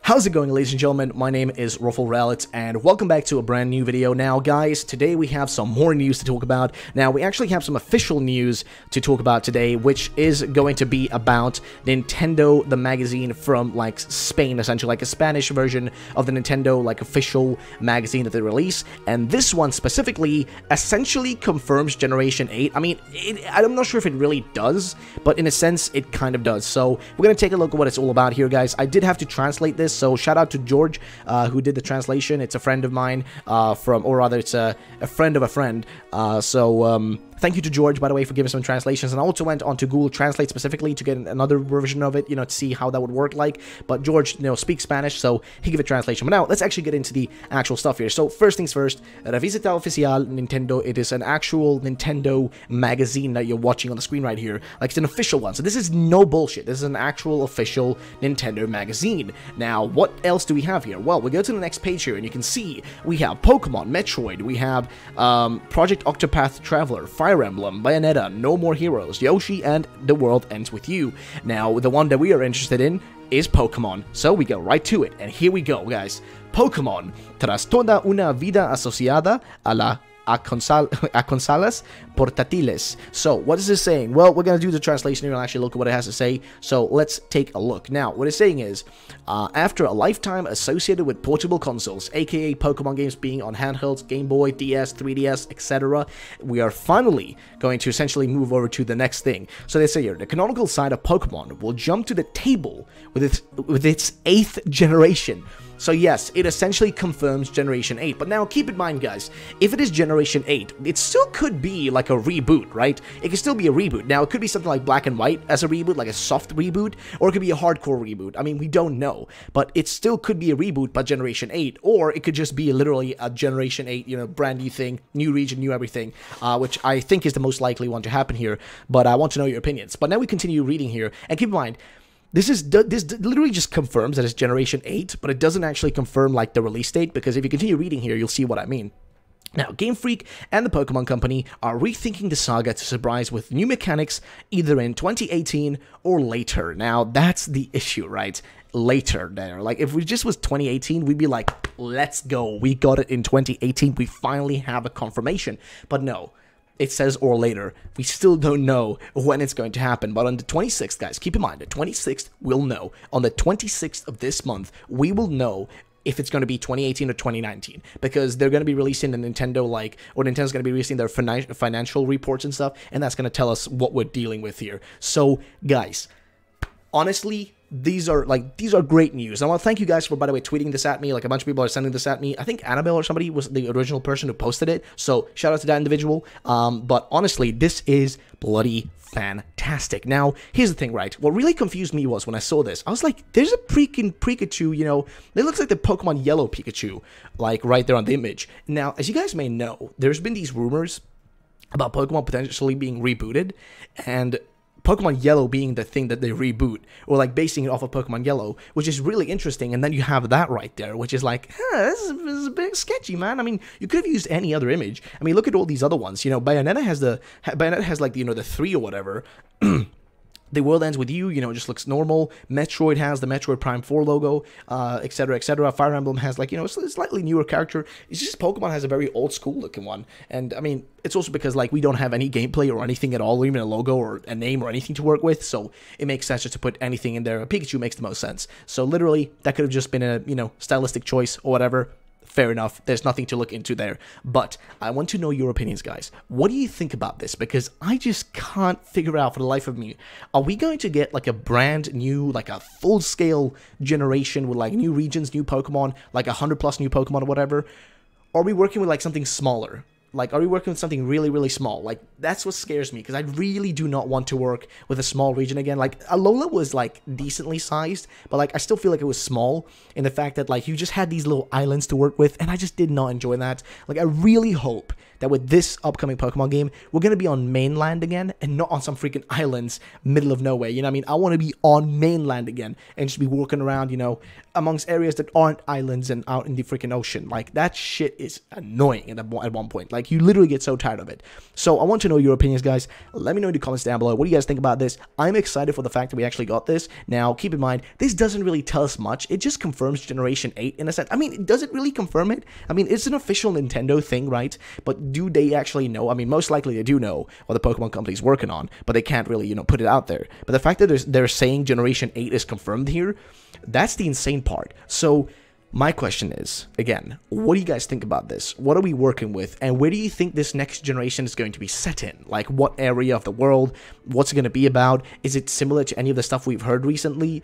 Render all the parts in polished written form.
How's it going, ladies and gentlemen? My name is Ruffle Rallet, and welcome back to a brand new video. Now, guys, today we have some more news to talk about. Now, we actually have some official news to talk about today, which is going to be about Nintendo, the magazine from, like, Spain, essentially, like a Spanish version of the Nintendo, like, official magazine that they release. And this one specifically essentially confirms Generation 8. I mean, I'm not sure if it really does, but in a sense, it kind of does. So, we're going to take a look at what it's all about here, guys. I did have to translate this. So shout out to George, who did the translation. It's a friend of mine, or rather, it's a friend of a friend. Thank you to George, by the way, for giving some translations. And I also went on to Google Translate specifically to get another version of it, to see how that would work like. But George, speaks Spanish, so he gave a translation. But now, let's actually get into the actual stuff here. So, first things first, Revista Oficial Nintendo. It is an actual Nintendo magazine that you're watching on the screen right here. Like, it's an official one. So, this is no bullshit. This is an actual official Nintendo magazine. Now, what else do we have here? Well, we go to the next page here, and you can see we have Pokemon, Metroid, we have Project Octopath Traveler, Fire Emblem, Bayonetta, No More Heroes, Yoshi, and The World Ends With You. Now, the one that we are interested in is Pokemon, so we go right to it, and here we go, guys. Pokemon, tras toda una vida asociada a consolas portátiles. So, what is this saying? Well, we're going to do the translation here and actually look at what it has to say. So, let's take a look. Now, what it's saying is, after a lifetime associated with portable consoles, aka Pokemon games being on handhelds, Game Boy, DS, 3DS, etc., we are finally going to essentially move over to the next thing. So, they say here, the canonical side of Pokemon will jump to the table with its 8th generation. So yes, it essentially confirms Generation 8, but now keep in mind, guys, if it is Generation 8, it still could be like a reboot, right? It could still be a reboot. Now, it could be something like Black and White as a reboot, like a soft reboot, or it could be a hardcore reboot. I mean, we don't know, but it still could be a reboot by Generation 8, or it could just be literally a Generation 8, brand new thing, new region, new everything, which I think is the most likely one to happen here, but I want to know your opinions. But now we continue reading here, and keep in mind, this literally just confirms that it's Generation 8, but it doesn't actually confirm, like, the release date, because if you continue reading here, you'll see what I mean. Now, Game Freak and the Pokemon Company are rethinking the saga to surprise with new mechanics either in 2018 or later. Now, that's the issue, right? Later there. Like, if it just was 2018, we'd be like, let's go. We got it in 2018. We finally have a confirmation. But no. It says or later. We still don't know when it's going to happen. But on the 26th, guys, keep in mind, the 26th, we'll know. On the 26th of this month, we will know if it's going to be 2018 or 2019. Because they're going to be releasing the Nintendo's going to be releasing their financial reports and stuff. And that's going to tell us what we're dealing with here. So, guys, honestly, these are great news. I want to thank you guys for, by the way, tweeting this at me. Like, a bunch of people are sending this at me. I think Annabelle or somebody was the original person who posted it. So, shout out to that individual. But honestly, this is bloody fantastic. Now, here's the thing, right? What really confused me was when I saw this, I was like, there's a freaking Pikachu, it looks like the Pokemon Yellow Pikachu, like, right there on the image. Now, as you guys may know, there's been these rumors about Pokemon potentially being rebooted, and Pokemon Yellow being the thing that they reboot, or like basing it off of Pokemon Yellow, which is really interesting. And then you have that right there, which is like, this is a bit sketchy, man. I mean, you could have used any other image. I mean, look at all these other ones. Bayonetta has like the 3 or whatever. The World Ends With You, it just looks normal. Metroid has the Metroid Prime 4 logo, etc., etc. Fire Emblem has, like, a slightly newer character. It's just Pokemon has a very old-school looking one. And, I mean, it's also because, like, we don't have any gameplay or anything at all, or even a logo or a name or anything to work with, so it makes sense just to put anything in there. Pikachu makes the most sense. So, literally, that could have just been a, stylistic choice or whatever. Fair enough, there's nothing to look into there, but I want to know your opinions, guys. What do you think about this? Because I just can't figure out for the life of me. Are we going to get, like, a brand new, like, a full-scale generation with, like, new regions, new Pokemon, like 100+ new Pokemon or whatever? Or are we working with, like, something smaller? Like, are we working with something really, really small? Like, that's what scares me, because I really do not want to work with a small region again. Like, Alola was, like, decently sized, but, like, I still feel like it was small in the fact that, like, you just had these little islands to work with, and I just did not enjoy that. Like, I really hope that with this upcoming Pokemon game, we're going to be on mainland again, and not on some freaking islands, middle of nowhere, you know what I mean? I want to be on mainland again, and just be walking around, amongst areas that aren't islands and out in the freaking ocean. Like, that shit is annoying at one point. Like, Like, you literally get so tired of it. So I want to know your opinions, guys. Let me know in the comments down below. What do you guys think about this? I'm excited for the fact that we actually got this. Now, keep in mind, this doesn't really tell us much. It just confirms Generation 8 in a sense. I mean, does it really confirm it? I mean, it's an official Nintendo thing, right? But do they actually know? I mean, most likely they do know what the Pokemon company's working on, but they can't really, put it out there. But the fact that they're saying Generation 8 is confirmed here, that's the insane part. So my question is, again, what do you guys think about this? What are we working with? And where do you think this next generation is going to be set in? Like, what area of the world? What's it going to be about? Is it similar to any of the stuff we've heard recently?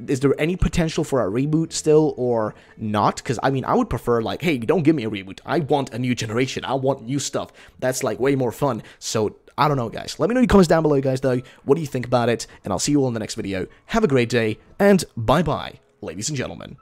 Is there any potential for a reboot still or not? Because, I mean, I would prefer, like, hey, don't give me a reboot. I want a new generation. I want new stuff. That's, like, way more fun. So I don't know, guys. Let me know in the comments down below, guys, though. What do you think about it? And I'll see you all in the next video. Have a great day, and bye-bye, ladies and gentlemen.